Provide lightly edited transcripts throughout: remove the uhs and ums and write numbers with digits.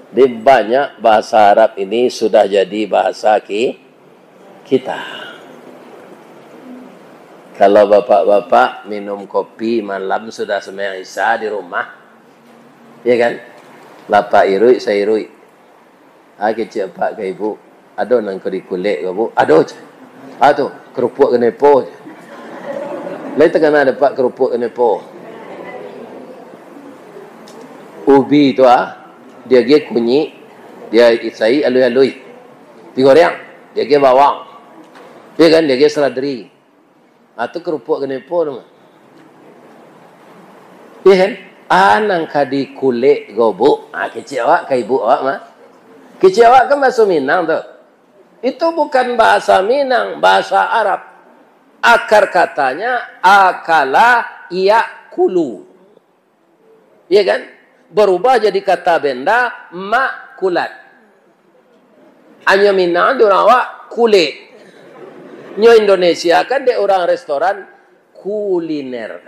Di banyak bahasa Arab ini sudah jadi bahasa kita. Kalau bapak-bapak minum kopi malam sudah sembahyang Isya di rumah, ya kan? Lapa irui, saya irui. Kecil pak ke ibu, ada nang kau dikulik ke bu? Ada je. Tu kerupuk kenepo je. Lain tengah ada pak kerupuk kenepo. Ubi tu dia ge kunyi, dia isai alui-alui. Digoreng, dia ge bawang. Ya kan, dia ge seladri. Atau kerupuk kenepo tu. Ya kan? Nang kadi kulik gobu. Kecil awak ke ibu awak mah. Kecil awak kan bahasa Minang tu. Itu bukan bahasa Minang, bahasa Arab. Akar katanya akala yakulu. Ya kan? Berubah jadi kata benda makulat. Hanya Minang dia orang awak kulit. Nyo Indonesia kan dia orang restoran kuliner.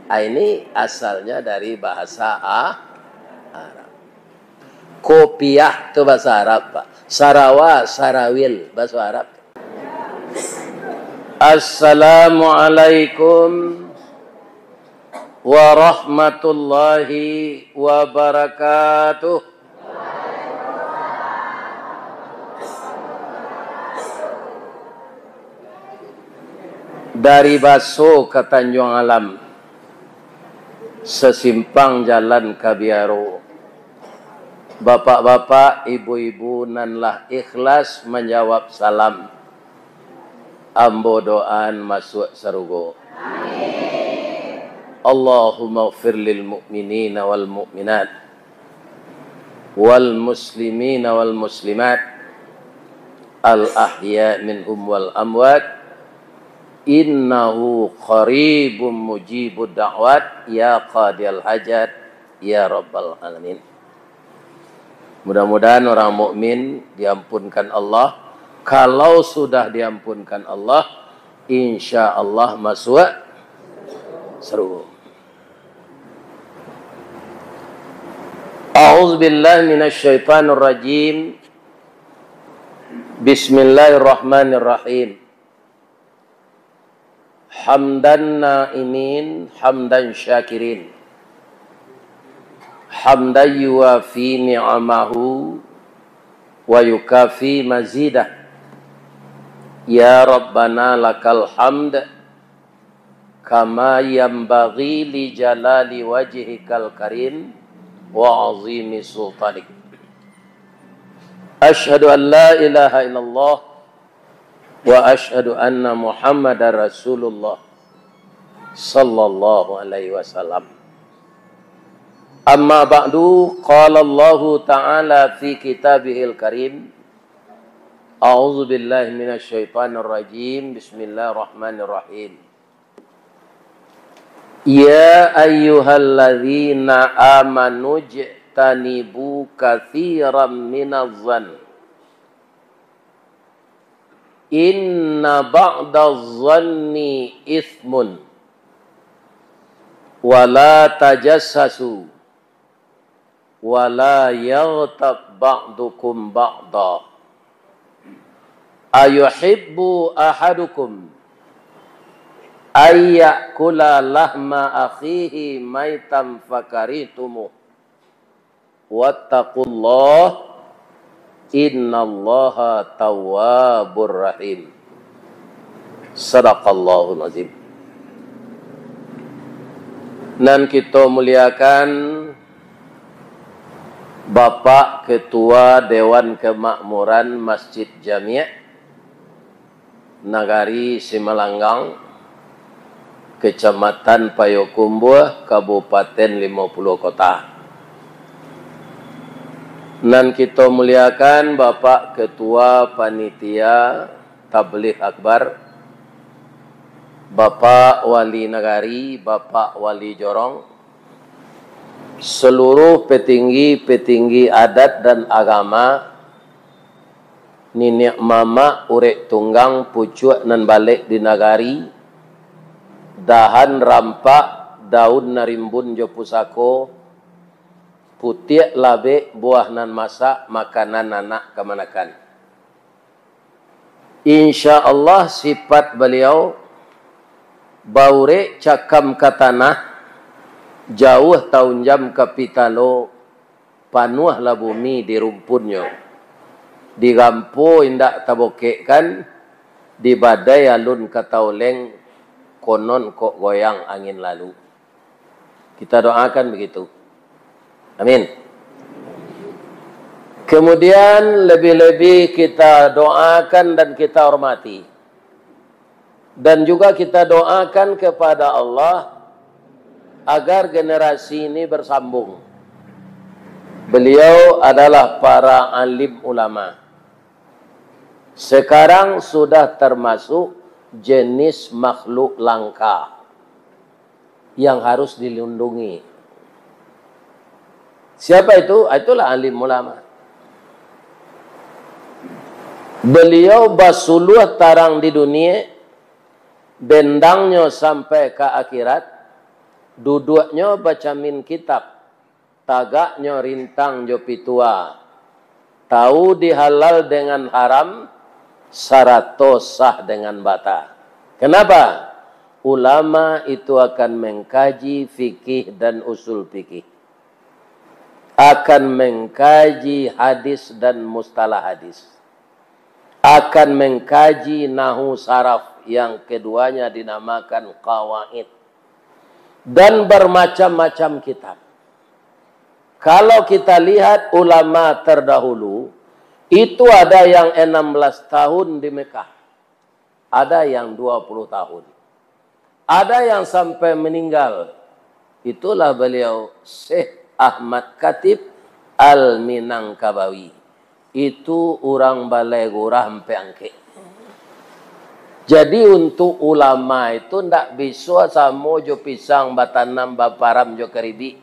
Ini asalnya dari bahasa Arab. Kopiah itu bahasa Arab, Pak. Sarawa, sarawil bahasa Arab. Assalamualaikum warahmatullahi wabarakatuh. Dari Baso ke Tanjung Alam, sesimpang jalan Kabiaro, bapak-bapak, ibu-ibu nanlah ikhlas menjawab salam. Ambo doan masuk sarugo. Allahumma ighfir lil mu'minina wal mu'minat wal muslimina wal muslimat al ahya minhum wal amwat innahu qaribun mujibud da'wat ya qadiyal hajat ya rabbal alamin. Mudah-mudahan orang mukmin diampunkan Allah. Kalau sudah diampunkan Allah, insya Allah masuk seru. A'udzu billahi minasyaitonir rajim. Bismillahirrahmanirrahim. Hamdan na'imin, hamdan syakirin. Hamdan yuwafi ni'amahu wa yukafi mazidah. Ya Rabbana lakal hamd kama yanbaghi li jalali wajhikal karim wa azimi sultanik. Ashhadu an la ilaha illallah wa ashhadu anna Muhammadar Rasulullah sallallahu alaihi wasallam. Amma ba'du, qala Allah ta'ala fi kitabihil karim. A'udzu billahi minasyaitonir rajim. Bismillahirrahmanirrahim. Ya ayyuhalladzina amanu jtanibu katsiran minadh-dhann. Inna ba'dadh-dhanni itsmun. Wa la tajassasu. Wa la yaghtab ba'dukum ba'da. Ayuhibbu ahadukum ayyakula lahma akhihi maitam fakaritumu wattaqullah innallaha tawwabur rahim. Sadaqallahul azim. Dan kita muliakan Bapak Ketua Dewan Kemakmuran Masjid Jami' Nagari Simalanggang, Kecamatan Payakumbuh, Kabupaten 50 Kota. Dan kita muliakan Bapak Ketua Panitia Tabligh Akbar, Bapak Wali Nagari, Bapak Wali Jorong, seluruh petinggi-petinggi adat dan agama, Ninik mama urek tunggang pucuk nan balik di nagari, dahan rampak daun narimbun jo pusako, putih labe buah nan masak makanan anak kemanakan. Insya Allah sifat beliau baure cakam ke tanah jauh tahun jam kapitalo panuhlah bumi di rumpunnya di gampo indak tabokekkan di badai alun katauleng konon kok goyang angin lalu. Kita doakan begitu. Amin. Kemudian lebih-lebih kita doakan dan kita hormati. Dan juga kita doakan kepada Allah agar generasi ini bersambung. Beliau adalah para alim ulama. Sekarang sudah termasuk jenis makhluk langka yang harus dilindungi. Siapa itu? Itulah alim ulama. Beliau basuluh tarang di dunia, bendangnya sampai ke akhirat, duduknya baca min kitab, tagaknya rintang jopi tua, tahu dihalal dengan haram, sarato sah dengan bata. Kenapa? Ulama itu akan mengkaji fikih dan usul fikih. Akan mengkaji hadis dan mustalah hadis. Akan mengkaji nahu saraf yang keduanya dinamakan qawaid. Dan bermacam-macam kitab. Kalau kita lihat ulama terdahulu, itu ada yang 16 tahun di Mekah. Ada yang 20 tahun. Ada yang sampai meninggal. Itulah beliau Syekh Ahmad Khatib Al-Minangkabawi. Itu orang balai gurah sampai angke. Jadi untuk ulama itu ndak bisa sama jo pisang batanam baparam jo keribi.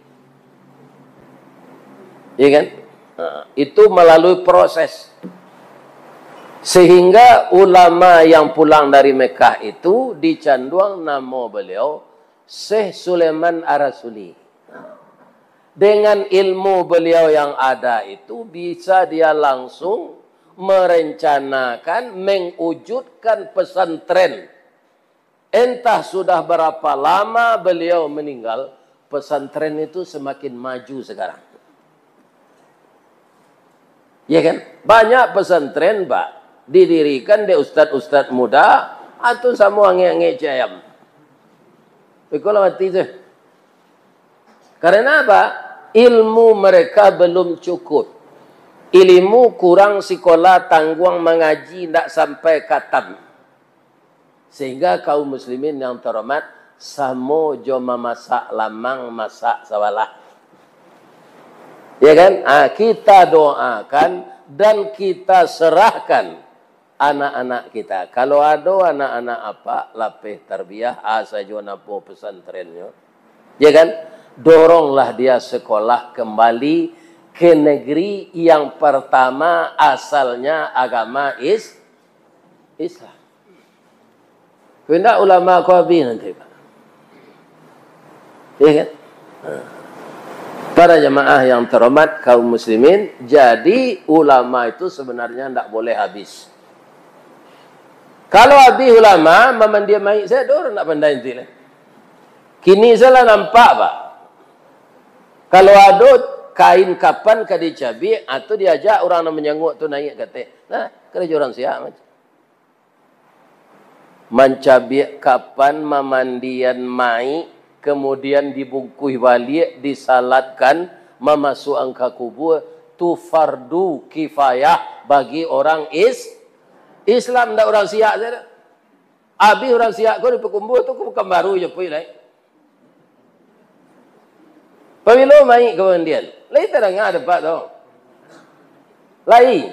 Iya kan? Nah, itu melalui proses. Sehingga ulama yang pulang dari Mekah itu dicanduang nama beliau Syekh Sulaiman Ar-Rasuli. Dengan ilmu beliau yang ada itu bisa dia langsung merencanakan, mengwujudkan pesantren. Entah sudah berapa lama beliau meninggal, pesantren itu semakin maju sekarang. Ya kan? Banyak pesantren, Pak, didirikan di ustad-ustad muda atau sama ange-ange cayam. Ikulah mati tu. Karena apa? Ilmu mereka belum cukup. Ilmu kurang sekolah tangguang mengaji tidak sampai katam. Sehingga kaum muslimin yang terhormat samo joma masak lamang masak sawalah. Ya kan? Kita doakan dan kita serahkan anak-anak kita. Kalau ada anak-anak apa lapih tarbiyah saja napo pesantrennya. Ya kan? Doronglah dia sekolah kembali ke negeri yang pertama asalnya agama Islam. Kena ulama Qabi nanti, Pak. Ya kan? Para jemaah yang terhormat kaum muslimin, jadi ulama itu sebenarnya tidak boleh habis. Kalau habis ulama, memandia mai saya dorong nak pandai nanti lah. Kini saya nampak, Pak. Kalau ada kain kapan ke dicabi atau diajak orang yang menyanggut tu naik kata, nah kerja orang siap macam. Mencabi kapan memandian mai kemudian dibungkus balik disalatkan memasuk angka kubur tu fardu kifayah bagi orang Islam ndak orang siap saja. Abi orang siap kau di pekumbur tu bukan baru je pui lai. Pemilo mai kemudian. Lai terang ada Pak tu. Lai.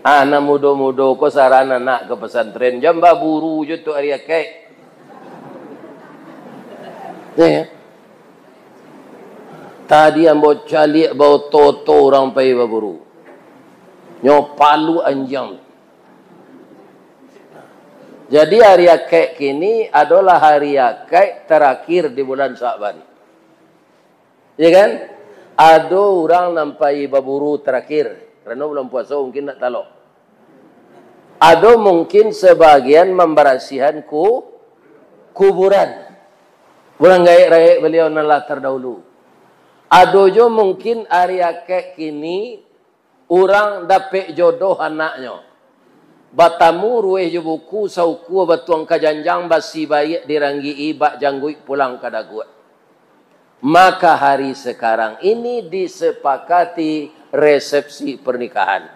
Anak muda-muda ko sarana nak ke pesantren jamba buru je tu hari akik. Ya. Tadi ambo calik bau toto orang pai baburu. Nyo palu anjang. Jadi hari akik kini adalah hari akik terakhir di bulan Sya'ban. Ya kan? Ada orang nampai baburu terakhir. Kerana belum puasa mungkin nak talok. Ada mungkin sebagian memberasihan kuburan. Orang gaik-gaik beliau nalah terdahulu. Ada jo mungkin hari akek kini orang dapat jodoh anaknya. Batamu rueh je buku sauku batuang kajanjang basi baik diranggi bak janggui pulang kadaguat. Maka hari sekarang ini disepakati resepsi pernikahan.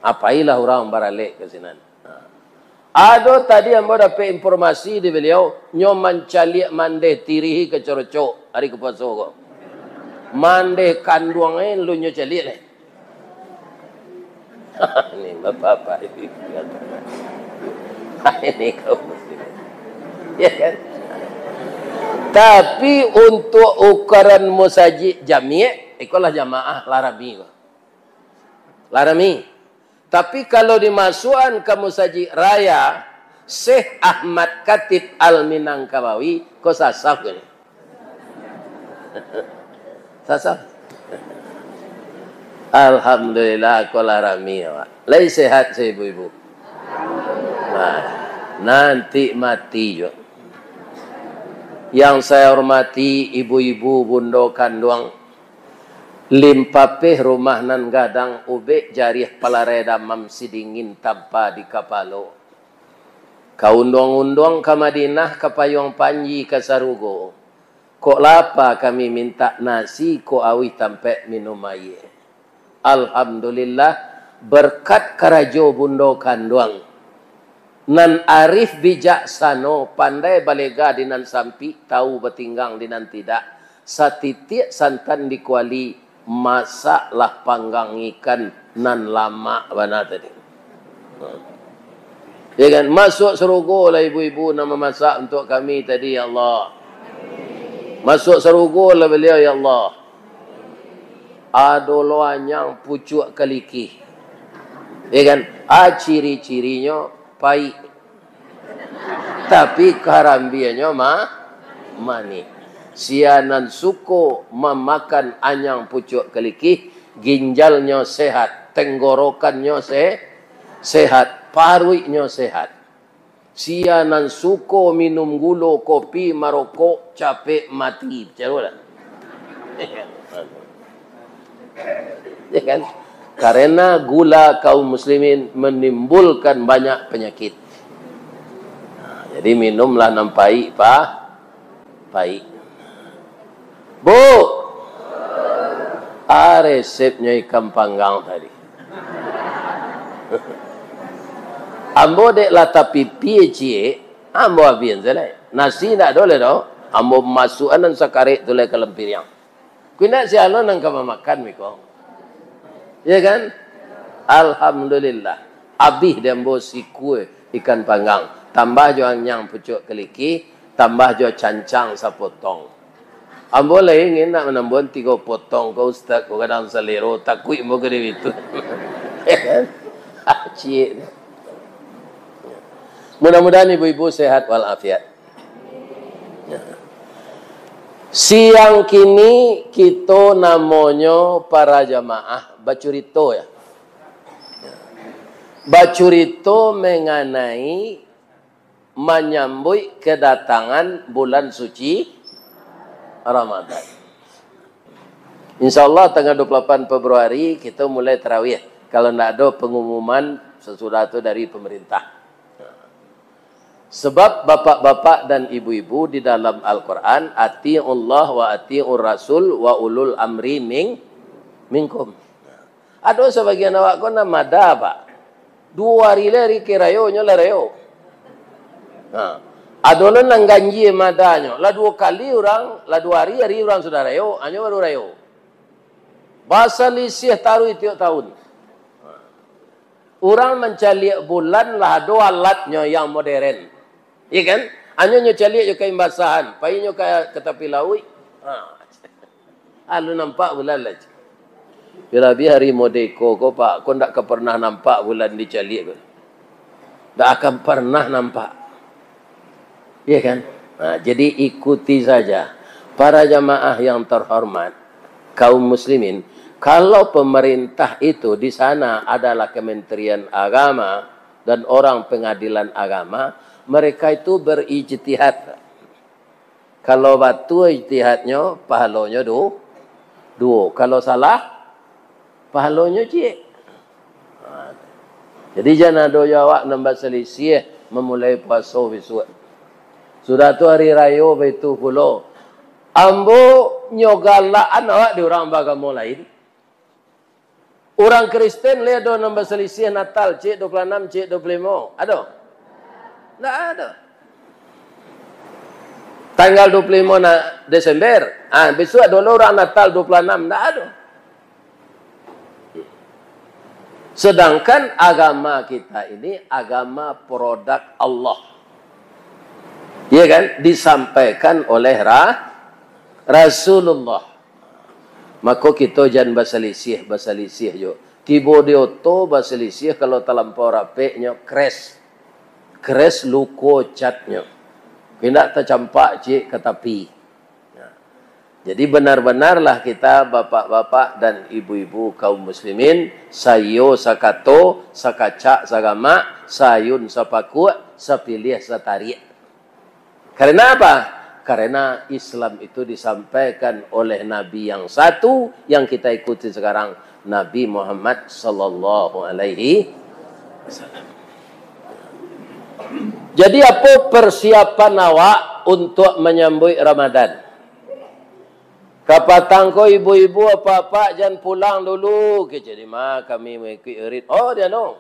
Apailah orang baralik ke sini. Ada tadi yang dapat informasi di beliau nyoman caliak mandeh tirihi ke corocok hari kepuasa kok. Mandeh kanduangnya lu nyo caliak leh. Ini bapak-bapak ini. Ini kaum muslimin. Ya kan? Tapi untuk ukuran musajid jami' itulah jamaah larami. Larami. Tapi kalau dimasukkan ke musajid raya Syekh Ahmad Khatib Al-Minangkabawi, kok sasaf ni? Sasaf. Alhamdulillah kau larami. Lai sehat saya ibu-ibu. Nah, nanti mati juga. Yang saya hormati ibu-ibu bundo kanduang limpapeh rumah nan gadang ubek jarih palareda mam sidingin tanpa di kapalo. Kaundong-undong ke Madinah ke Payung Panji ke Sarugo. Kok lapa kami minta nasi kok awi tampe minum air. Alhamdulillah berkat karajo bundo kanduang. Nan arif bijaksano pandai balega dinan sampi tahu betinggang dinan tidak satitik santan dikuali masaklah panggang ikan nan lama bana tadi. Ya kan masuk serugo lah ibu-ibu nama masak untuk kami tadi ya Allah. Masuk serugo lah beliau ya Allah. Adoloan yang pucuk keliki. Ya kan ciri-cirinya pai. Tapi karambianya mani. Sianan suko memakan anyang pucuk keliki, ginjalnya sehat, tenggorokannya sehat, paruinya sehat. Sianan suko minum gula, kopi, marokok, capek mati. Carolah. Ya kan? Karena gula kaum muslimin menimbulkan banyak penyakit. Jadi minumlah nampai pai. Bu, resepnya ikan panggang tadi. Ambo dek lata pipi cie, ambo abian zelai. Nasi nak dole do, ambo masukkan dan sakarik dole ke lempir yang. Kuna si alon nang kama makan miko. Ya kan? Alhamdulillah. Abih dembo si kue ikan panggang. Tambah jo yang pucuk keliki, tambah jo cancang sapotong. Ambo lah ingin nak menambun 3 potong kau ustaz kau kadang selero takui mo gede itu. Ya kan? Cik. Mudah-mudahan ibu-ibu sehat walafiat. Siang kini kita namanya para jamaah bacurito ya. Bacurito mengenai menyambut kedatangan bulan suci Ramadan. InsyaAllah tanggal 28 Februari kita mulai tarawih. Kalau tidak ada pengumuman sesudah itu dari pemerintah. Sebab bapak-bapak dan ibu-ibu di dalam Al-Quran, ati'ullah wa ati'ur rasul wa ulul amri minkum. Ada sebagian awak ko na mada pak. 2 hari lari kirayo nyo larayo. Ada lo nang ganji madanya. La 2 kali orang, la 2 hari orang sudah rayo, anyo baru rayo. Bahasa lisih taruh tiap tahun. Orang mencari bulan lah 2 alatnya yang modern. Iya kan? Anyo nyo cari yo kain basahan, pai nyo kaya ketapi laui. Alu nampak bulan lah. Bila hari modeko ko pak, ko ndak pernah nampak bulan dicari ko. Tak akan pernah nampak. Iya kan? Nah, jadi ikuti saja para jamaah yang terhormat. kaum muslimin, kalau pemerintah itu di sana adalah Kementerian Agama dan orang pengadilan agama, mereka itu berijtihad. Kalau batu ijtihadnya, pahalanya dua. Kalau salah, pahalanya cik. Jadi jangan ada jawab nambah selisih memulai puasa besok. Sudah tu hari raya itu pula. Ambo nyogalaan awak di orang agama lain. Orang Kristen lihat do nambah selisih Natal cik 26 cik 25. Ada? Tak ada. Tanggal 25 Desember. Besok ada orang Natal 26. Tak ada. Sedangkan agama kita ini agama produk Allah. Ya kan? Disampaikan oleh Rasulullah. Maka kita jangan berselisih jo. Tiba dia tu berselisih kalau terlampau rapeknya crash. Crash luko catnya. Tidak tercampak cik ke tepi. Jadi benar-benarlah kita bapak-bapak dan ibu-ibu kaum muslimin, sayo sakato, sakacak sagama, sayun sapakut, sapilih satarik. Karena apa? Karena Islam itu disampaikan oleh Nabi yang satu yang kita ikuti sekarang, Nabi Muhammad sallallahu alaihi wasallam. Jadi apa persiapan awak untuk menyambut Ramadan? Kapatang ko ibu-ibu apa-apa jangan pulang dulu. Jadi kami mengikut irit. Oh dia no.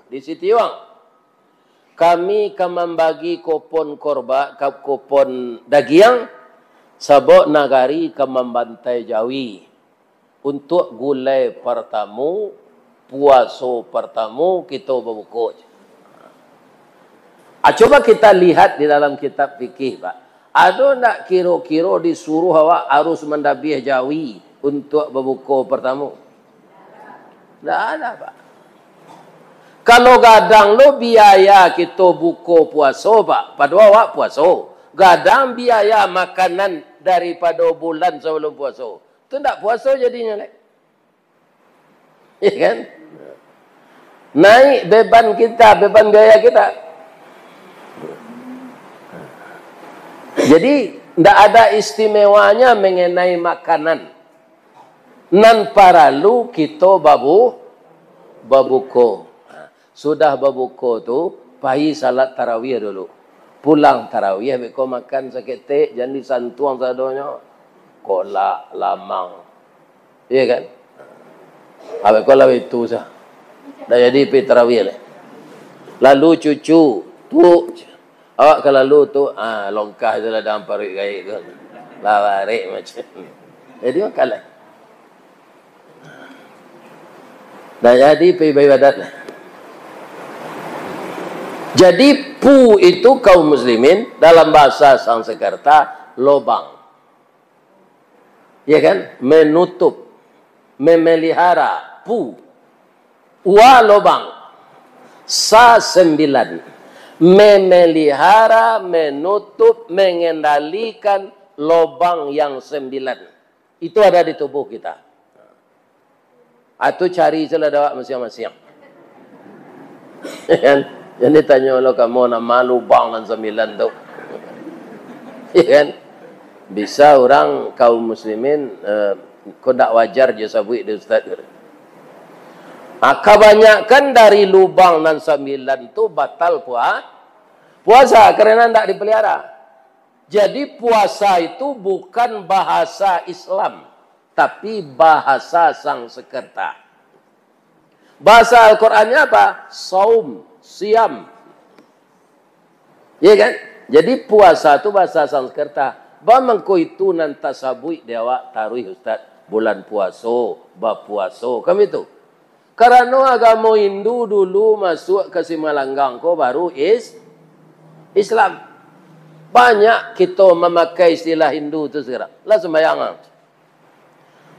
Di Siti Wang. Kami akan membagi kupon korban, kupon daging sabok nagari ke membantai Jawi untuk gulai pertamu, puasa pertamu kita berbuka. Coba kita lihat di dalam kitab fikih, Pak. Ada tak kira-kira disuruh awak harus mendabih Jawi untuk berbuka pertamu? Tak ada, Pak. Kalau gadang lo biaya kita buka puasa, Pak. Pada awak puasa. Gadang biaya makanan daripada bulan sebelum puasa. Itu tak puasa jadinya. Ya kan? Naik beban kita, beban biaya kita. Jadi, tidak ada istimewanya mengenai makanan. Nan paralu kita babuko. Sudah berbuka tu, pagi salat tarawih dulu. Pulang tarawih, mereka makan seketik, jangan disantuang sadonya. Kolak, lamang. Iya kan? Habis kolak itu sah. Dah jadi pergi tarawih lah. Lalu cucu, tu. Awak kalau lalu tu, longkah je lah dalam parik gaik tu. Lawarik macam. Jadi makan lah. Dah jadi pergi beribadat lah. Jadi pu itu kaum muslimin dalam bahasa Sanskerta lobang. Ya kan? Menutup, memelihara pu. Wa lobang. Sa 9. Memelihara, menutup, mengendalikan lobang yang 9. Itu ada di tubuh kita. Atau cari celah masing-masing. Ya kan? Jadi tanya lo kamu nama lubang dan 9 tu. Ya kan? Bisa orang kaum muslimin kau tak wajar je sabuk dia ustaz. Kebanyakan dari lubang dan 9 tu batal puasa kerana tak dipelihara. Jadi puasa itu bukan bahasa Islam, tapi bahasa Sanskerta. Bahasa Al-Qur'annya apa? Saum. Siam. Ya kan? Jadi puasa itu bahasa Sanskerta. Bamangko itu nanti sabui dewa taruh ustaz. Bulan puasa, bab puasa. Kami itu. Karena agama Hindu dulu masuk ke Simalanggang ko baru Islam. Banyak kita memakai istilah Hindu itu sekarang. Lah sembahyang.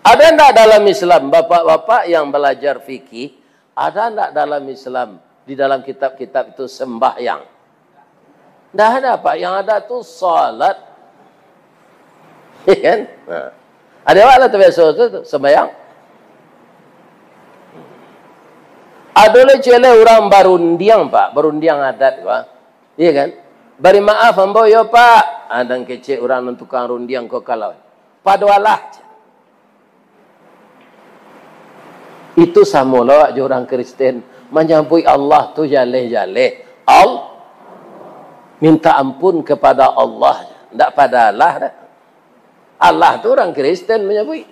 Ada tak dalam Islam, bapak-bapak yang belajar fikih, ada tak dalam Islam? Di dalam kitab-kitab itu sembahyang. Dah ada Pak. Yang ada tu salat. Ya kan? Ada wala tu biasa tu sembahyang. Ada le cele orang barundiang pak, barundiang adat pak. Iya kan? Bari maaf ambo yo pak. Adang kecek orang nan tukang rundiang ko kalau. Padualah. Itu sama lah orang Kristen menyampui Allah tu jaleh-jaleh. Minta ampun kepada Allah. Tak pada Allah dah. Allah tu orang Kristen menyambui.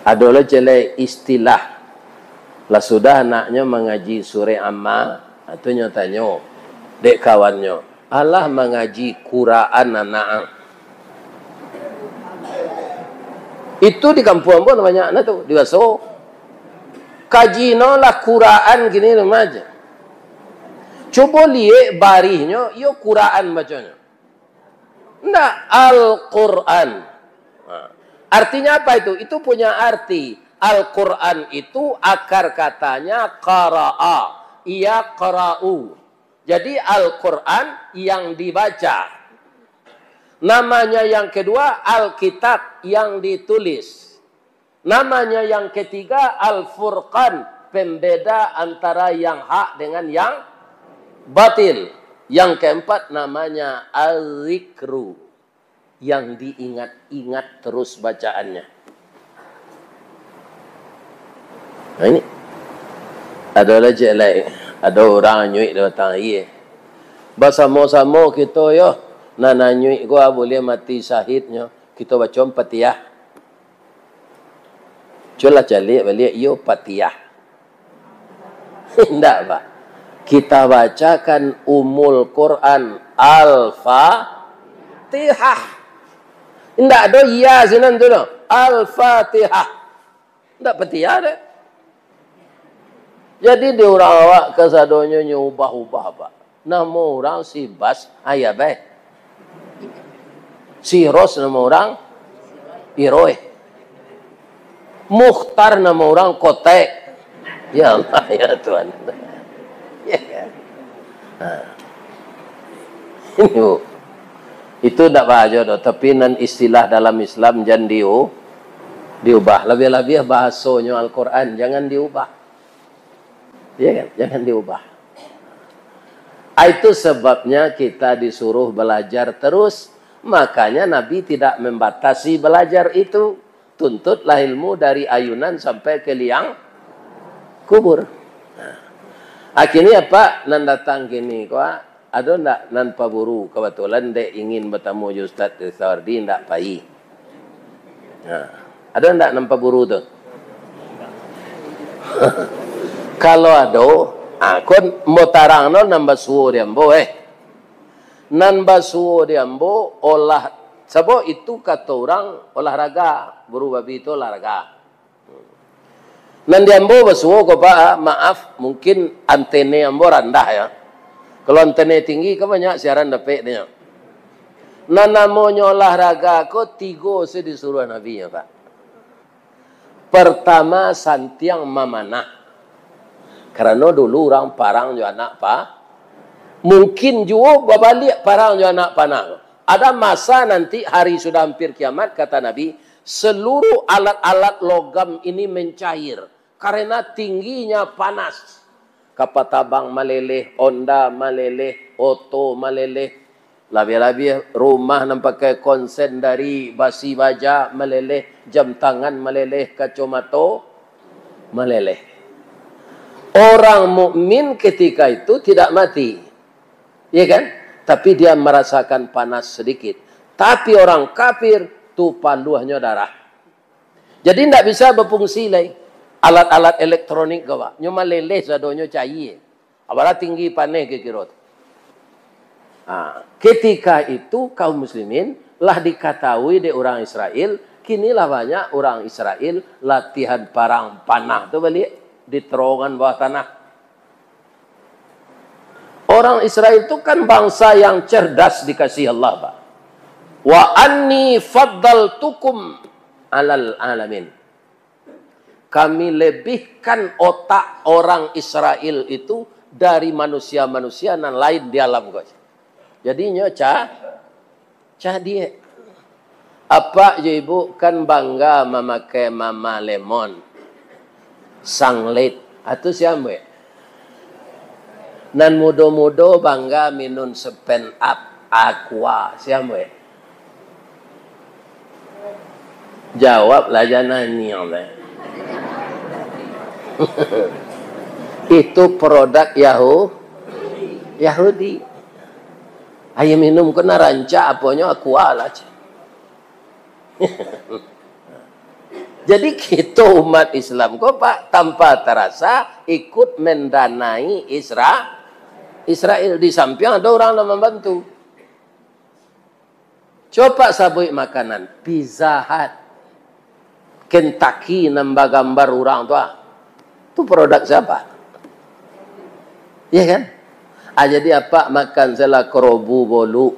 Adalah jelek istilah. Lah sudah anaknya mengaji surah Amma. Itu nyatanya. Dek kawannya. Allah mengaji Quran anak. Itu di kampung pun namanya anak tu. Di Waso. Kaji no lah Quran gini remaja. Coba lihat barihnya. Yo Quran bacanya. Nggak, Al-Quran. Artinya apa itu? Itu punya arti. Al-Quran itu akar katanya qara'a. Ia qara'u. Jadi Al-Quran yang dibaca. Namanya yang kedua Alkitab yang ditulis. Namanya yang ketiga Al-Furqan. Pembeda antara yang hak dengan yang batil. Yang keempat namanya Al-Zikru. Yang diingat-ingat terus bacaannya. Nah ini. Ada lagi lain. Ada orang nyuik datang. Iya. Bersama-sama kita ya. Nana nyuik gua boleh mati syahidnya. Kita baca Fatihah. Cula calik balik. Yo Fatihah. Tidak pak. Kita bacakan Ummul Quran Al-Fatihah. Tidak ada ya sinan tu no. Al-Fatihah. Tidak Fatihah deh. Jadi dia orang awak kesadonya nyubah-ubah pak. Nama orang si Bas ayah baik. Si Ros nama orang Iroy. Mukhtar nama orang Kotek. Ya Allah ya Tuhan. Ya kan? Itu tak bahagia dah. Tapi nan istilah dalam Islam jangan diubah. Lebih-lebih bahasanya Al-Quran jangan diubah. Ya kan? Jangan diubah. Itu sebabnya kita disuruh belajar terus. Makanya Nabi tidak membatasi belajar itu. Tuntutlah ilmu dari ayunan sampai ke liang kubur. Akhirnya apa? Nan datang gini. Ada tak nan paburu? Kebetulan dek ingin bertemu Ustaz Sawardi. Tak pai. Ada tak nan paburu tu? Kalau ada, kon mau tarang no nan basuo diambo Nan basuo diambo olah. Sebab itu kata orang olahraga. Buru babi itu olahraga. Nan diambo basuo ko pa, maaf, mungkin antene ambo rendah ya. Kalau antene tinggi ke banyak siaran dapat dia. Nan namanya olahraga ko tiga se disuruh Nabi ya Pak. Pertama santiang memanah. Karena dulu orang parang jo anak Pak. Mungkin juga babalik parang jo anak panah. Ada masa nanti hari sudah hampir kiamat kata Nabi, seluruh alat-alat logam ini mencair. Karena tingginya panas. Kapal tabang meleleh, Honda meleleh, oto meleleh. Lebih-lebih rumah nampak konsen dari basi baja meleleh, jam tangan meleleh, kacamata meleleh. Orang mukmin ketika itu tidak mati. Ya kan? Tapi dia merasakan panas sedikit. Tapi orang kafir tu paluhnya darah. Jadi tidak bisa berfungsi lagi. Alat-alat elektronik kawa. Nyo maleleh sadonyo cair. Abala tinggi paneh ke kirot. Ketika itu kaum muslimin lah diketahui di orang Israel. Kinilah banyak orang Israel latihan perang panah tu balik di terowongan bawah tanah. Orang Israel itu kan bangsa yang cerdas dikasih Allah Pak. Wa anni faddaltukum alal alamin. Kami lebihkan otak orang Israel itu dari manusia-manusia yang lain di alam. Jadinya dia. Apa je ibu kan bangga memakai Mama Lemon, Sanglit, atau siapa? Nan mudo-mudo bangga minum Seven Up, Aqua, siapa? Jawablah jangan nanya. Itu produk Yahudi. Ayo minum kena rancak apanya Aqua lah. Jadi kita umat Islam kok Pak tanpa terasa ikut mendanai Israel. Di samping ada orang yang membantu. Coba sabui makanan Pizza Hut, Kentucky nambah gambar orang tua. Itu produk siapa? Iya kan? Jadi apa makan sela kerobu bolu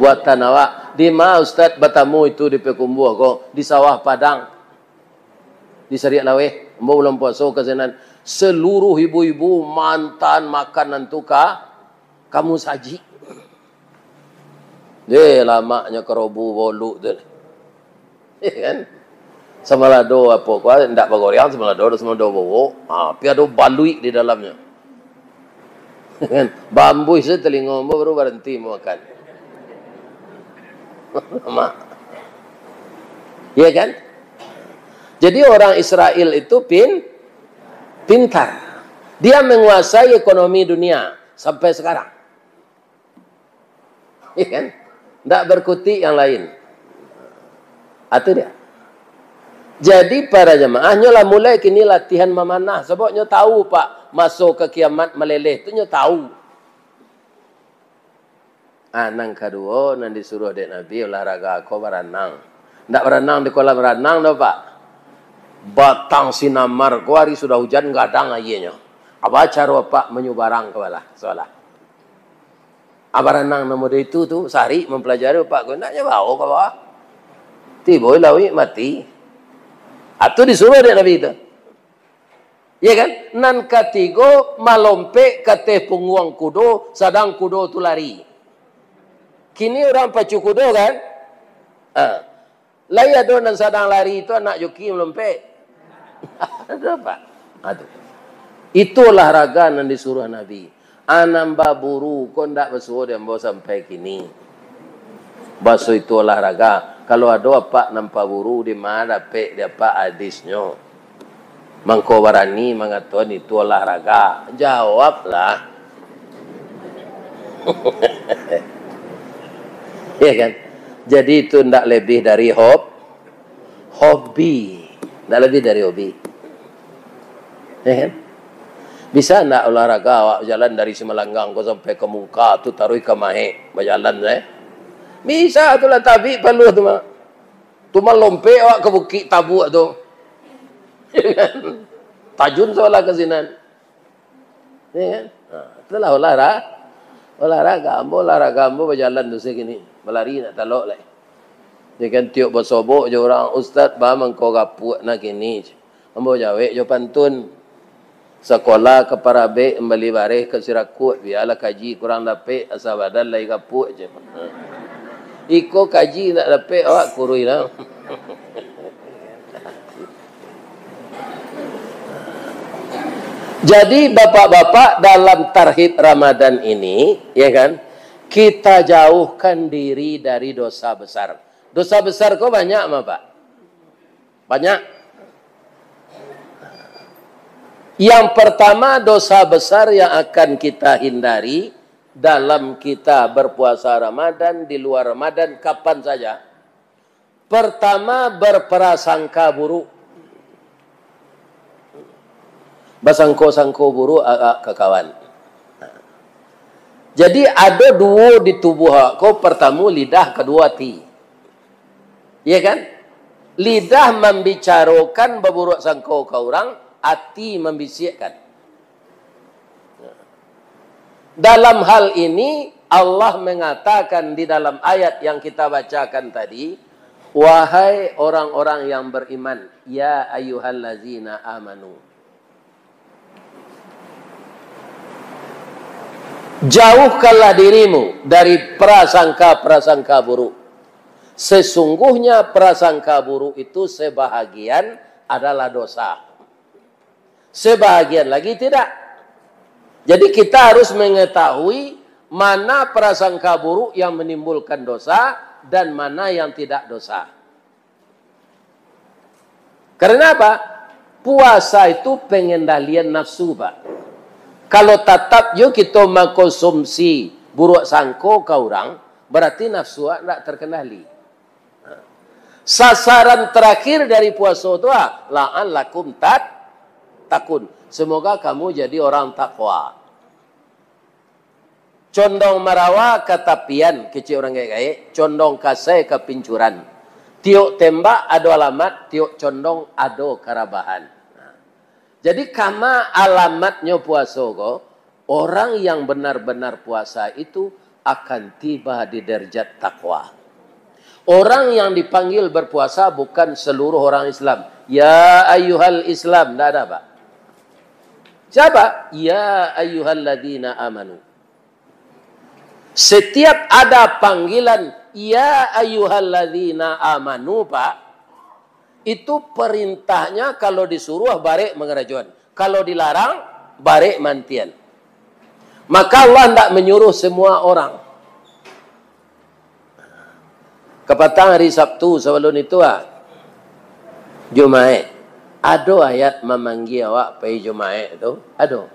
buatan awak. Di mana Ustaz batamu itu di Pekumbuh kok di sawah Padang di Seriak Laweh bulan puasa kesenan seluruh ibu-ibu mantan makanan tuka kamu saji. Lamanya kerobu bolu tu. Ya kan? Semalado apa kau ndak bagoriang semalado bawo. Pi ada balui di dalamnya. Kan? Bambu itu telinga baru berhenti makan. Ya kan? Jadi orang Israel itu pintar. Dia menguasai ekonomi dunia sampai sekarang. Ya kan? Tidak berkutik yang lain. Itu dia. Jadi para jemaahnya lah mulai kini latihan memanah. Sebabnya tahu Pak, masuk ke kiamat meleleh itu tahu. Nang kedua, nang disuruh dek Nabi olahraga aku berenang. Ndak berenang di kolam renang dah Pak. Batang sinamar, ku hari sudah hujan gadang ayahnya. Apa cara Pak menyubarang kepala? Soalah. Berenang nomor itu tu sehari mempelajari Pak. Kau naknya bawa ke bawah. Tiba lawi mati. Atau disuruh dek Nabi itu. Ya kan? Nan ketiga malompe kate punguang kudo, sadang kudo tu lari. Kini orang pacu kudo kan? Laya do nan sadang lari itu anak joki melompe. Ada apa? Aduh. Itu olahraga yang disuruh Nabi. Anamba buru kau ndak bersuruh dia bawa sampai kini. Baso itu olahraga. Kalau ada apa nampak buru di mana dapat dia apa hadisnya. Mangko warani mengatakan itu olahraga. Jawablah. Ya kan? Jadi itu tidak lebih dari hobi. Tidak lebih dari hobi. Ya kan? Bisa tidak olahraga awak jalan dari Semelanggang kau sampai ke Muka tu taruh ke Mahe berjalan saya? Bisa itulah tapi perlu tu mah. Tu mah lompe awak ke Bukit Tabuk tu. Ya kan? Tajun soalah ke sinan. Ya kan? Itulah olahraga ambo berjalan tu segini. Berlari nak talok lah. Dia kan tiup bersobok je orang ustaz bahaman kau gapuk nak kini. Ambo jawab jo pantun. Sekolah ke Parabe kembali bareh ke Sirakut biarlah kaji kurang dapat asal badan lagi gapuk je. Iko kaji tak dapat awak kurui lah. Jadi bapak-bapak dalam tarhib Ramadan ini, ya kan? Kita jauhkan diri dari dosa besar. Dosa besar kok banyak mah Pak? Banyak. Yang pertama dosa besar yang akan kita hindari dalam kita berpuasa Ramadan, di luar Ramadan, kapan saja. Pertama berprasangka buruk. Bersangko-sangko buruk ke kawan. Jadi ada dua di tubuh aku. Pertama lidah, kedua hati. Ya kan? Lidah membicarakan berburuk sangka ke orang, hati membisikkan. Dalam hal ini Allah mengatakan di dalam ayat yang kita bacakan tadi, wahai orang-orang yang beriman, ya ayyuhallazina amanu. Jauhkanlah dirimu dari prasangka-prasangka buruk. Sesungguhnya prasangka buruk itu sebahagian adalah dosa. Sebahagian lagi tidak. Jadi kita harus mengetahui mana prasangka buruk yang menimbulkan dosa dan mana yang tidak dosa. Karena apa? Puasa itu pengendalian nafsu, Pak. Kalau tetap yuk kita mengkonsumsi buruk sangko ke orang, berarti nafsu tidak terkendali. Sasaran terakhir dari puasa itu la'an lakum takun. Semoga kamu jadi orang takwa. Condong marawa katapian, kecil orang gaya, condong kasai ke pincuran. Tiuk tembak ado alamat, tiuk condong ado karabahan. Jadi kama alamatnya puasa kok, orang yang benar-benar puasa itu akan tiba di derajat takwa. Orang yang dipanggil berpuasa bukan seluruh orang Islam. Ya ayyuhal Islam, tidak ada, Pak. Siapa? Ya ayyuhalladzina amanu. Setiap ada panggilan ya ayyuhalladzina amanu, Pak, itu perintahnya kalau disuruh barek mengerajuan. Kalau dilarang, barek mantian. Maka Allah tidak menyuruh semua orang. Kepatang hari Sabtu sebelum itu Jumaat. Ada ayat memanggil awak pergi Jumaat itu. Ada.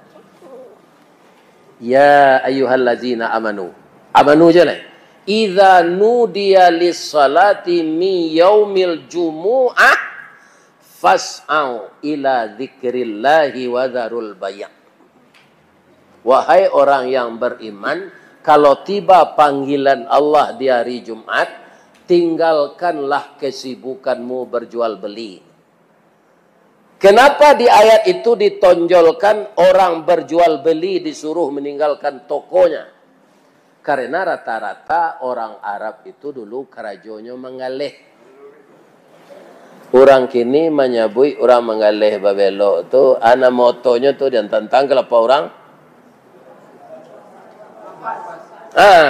Ya ayyuhallazina amanu. Amanu je lah. Idza nudiya lis-salati min yaumil jumu'ah fas'au ila dzikrillahi wa dzarul bay'. Wahai orang yang beriman, kalau tiba panggilan Allah di hari Jumat, tinggalkanlah kesibukanmu berjual beli. Kenapa di ayat itu ditonjolkan orang berjual beli disuruh meninggalkan tokonya? Karena rata-rata orang Arab itu dulu kerajonyo mengalih. Orang kini menyebut orang mengalih babelo tu, ana motonya tu dan tentang kelapa orang.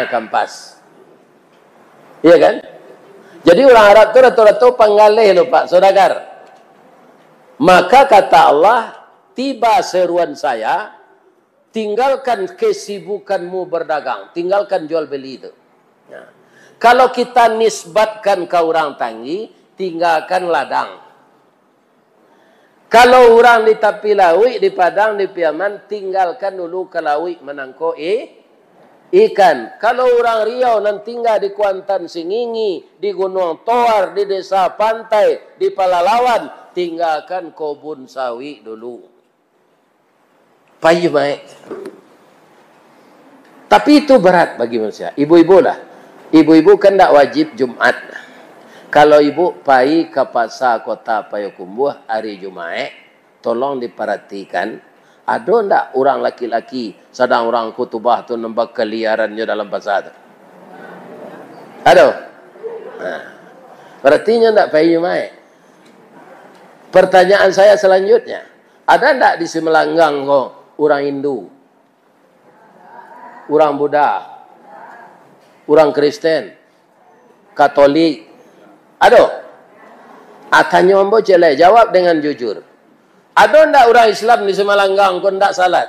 Kampas. Iya kan? Jadi orang Arab tu rata-rata pengalih lo Pak Saudagar. Maka kata Allah, tiba seruan saya, tinggalkan kesibukanmu berdagang, tinggalkan jual beli itu. Ya. Kalau kita nisbatkan ke orang Tanggi, tinggalkan ladang. Kalau orang di Tapi Lawi, di Padang, di Piaman, tinggalkan dulu ke Lawi menangko ikan. Kalau orang Riau nanti tinggal di Kuantan Singingi, di Gunung Toar, di Desa Pantai, di Palalawan, tinggalkan kebun sawi dulu. Payu baik. Tapi itu berat bagi manusia. Ibu-ibu lah. Ibu-ibu kan tak wajib Jumat. Kalau ibu pai ke pasar kota Payakumbuh hari Jumat, tolong diperhatikan. Ada tak orang laki-laki sedang orang kutubah tu nampak keliarannya dalam pasar tu? Ada? Berarti tak pai Jumat. Pertanyaan saya selanjutnya, ada tak di Semelanggang kok orang Hindu, orang Buddha, orang Kristen, Katolik? Ada? Tanya ambo celai, jawab dengan jujur. Ada tak orang Islam di Semelanggang kok tak salat?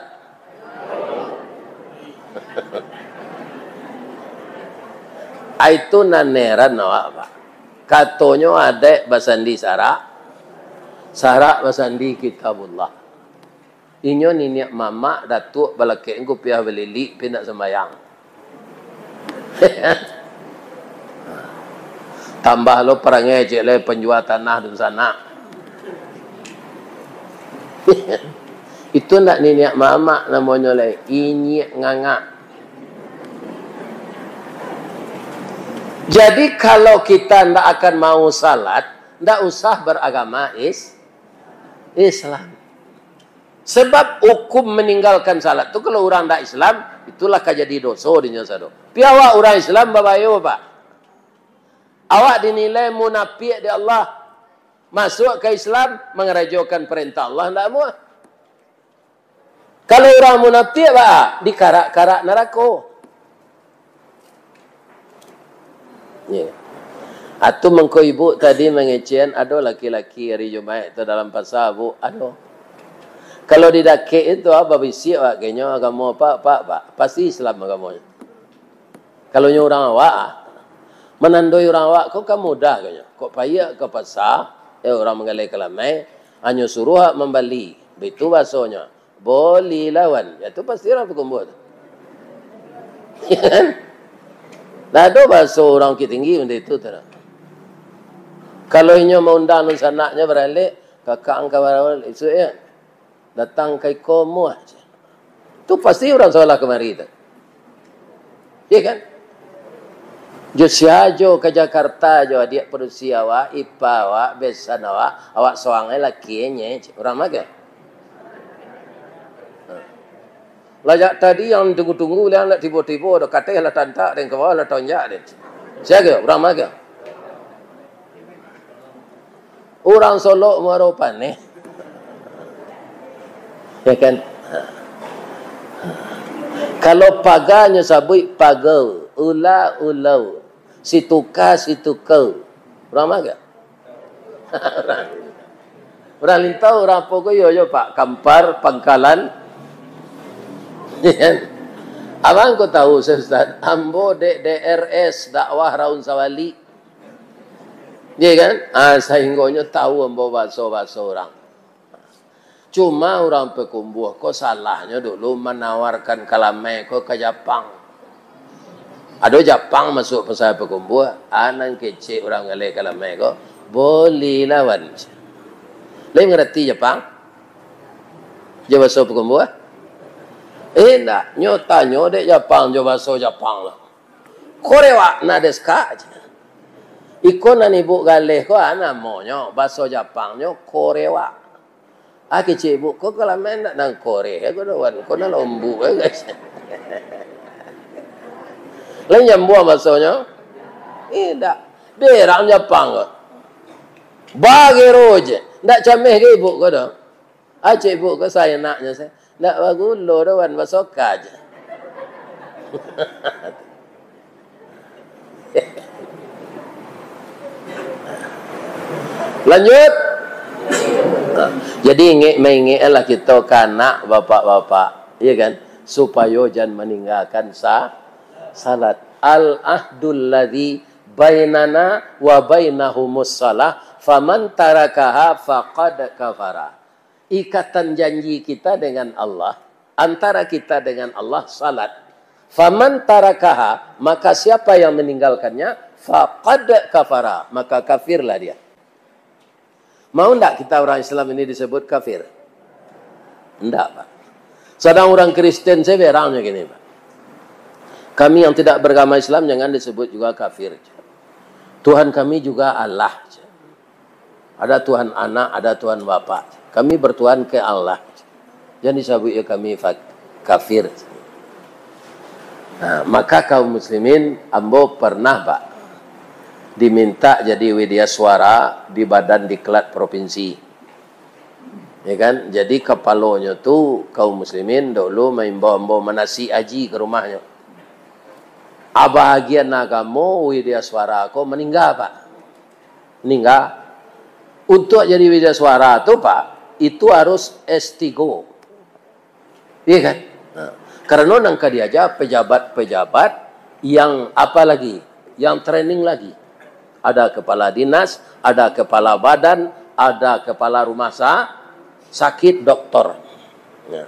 Itu naneran awak, Pak. Katanya ada basandi Sarak basandi kitabullah. Inyo niniak mama datuk balake engko piah belili pindak sembayang. Tambah lo perangai cek le penjual tanah di sana. Itu nak niniak mama namanya le inyi nganga. Jadi kalau kita ndak akan mau salat, ndak usah beragama Islam. Sebab hukum meninggalkan salat itu kalau orang tak Islam, itulah kejadi dosa di nyasado. Piawa orang Islam babayo Pak. Awak dinilai munafik di Allah. Masuk ke Islam mengerajokan perintah Allah ndak mau. Kalau orang munafik Pak, dikarak-karak neraka. Yeah. Atau mengko ibu tadi mengecian, ada laki-laki hari Jumat itu dalam pasar bu, ada. Kalau di dakik itu apa bisi awak kenyo agama pak, pasti Islam agamanya. Kalau nyo orang awak, menandoi orang awak kok kamu mudah kenyo. Kok payah ke pasar, orang mengalih kelamai, hanya suruh membeli. Itu bahasanya. Boleh lawan. Itu pasti orang berkumpul. Ya kan? Nah, ada bahasa orang tinggi untuk itu. Kalau inyo mau undang anaknya beralik, kakak angka barawal, itu ya. Datang ke komu aja. Itu pasti orang salah kemari itu. Ya kan? Josiajo ke Jakarta jo dia produksi awak, ipa awak, besan awak soangai lakinya, orang maga. Lajak tadi yang tunggu-tunggu yang nak tiba-tiba ada kata lah tantak dan kawal lah tonjak dia. Siapa orang maga? Orang Solo maropan ni. Ya kan? Kalau paganya sabui pagau, ulau. Situka. Orang maga? Orang lintau, orang pokok yo pak. Kampar, Pangkalan. Abang kau tahu Ustaz, ambo DRS dakwah Raun Sawali. Ya kan? Sehinggonya tahu ambo bahasa orang. Cuma orang pekumbuh kok salahnya dulu menawarkan kalamai kok ke Jepang. Ada Jepang masuk pasal pekumbuh, anan kecil orang ngalai kalamai kok boleh lawan. Lain ngerti Jepang? Dia bahasa pekumbuh? Enggak, nyo dek Jepang, jo bahasa Jepang lah. Korewa na desu ka? Iko na ibu galeh ko namonyo bahasa Jepangnya Korewa. Kecil ibu, kok kalau main nak nang Korea, kau dah kau nak lombu, guys. Lain jambu bahasanya? Tidak, derang Jepang kok. Bagi roje, nak cameh ke ibu kau dah. Cik ibu kau saya naknya saya. Nak bagus lo dah wan bahasa kaj. Lanjut. Jadi ingin kita kanak bapak-bapak, ya kan, supaya jangan meninggalkan salat. Al-ahdul ladzi bainana wa bainahumus salah, faman tarakaha faqad kafara. Ikatan janji kita dengan Allah, antara kita dengan Allah salat. Faman tarakaha, maka siapa yang meninggalkannya, faqad kafara, maka kafirlah dia. Mau enggak kita orang Islam ini disebut kafir? Enggak, Pak. Sedang orang Kristen saya berangnya gini, Pak. Kami yang tidak beragama Islam jangan disebut juga kafir. Tuhan kami juga Allah. Ada Tuhan anak, ada Tuhan bapa. Kami bertuhan ke Allah. Jangan disebut ya kami kafir. Nah, maka kaum muslimin, ambo pernah, Pak, diminta jadi widya suara di badan diklat provinsi. Ya kan? Jadi kepalanya tu kaum muslimin dulu main-bawa menasi aji ke rumahnya. Abahagian agama widya suara aku meninggal, Pak. Meninggal. Untuk jadi widya suara tu, Pak, itu harus S3. Iya kan? Nah, karena nangka diajar pejabat-pejabat yang apa lagi? Yang training lagi. Ada kepala dinas, ada kepala badan, ada kepala rumah sakit, doktor. Ya.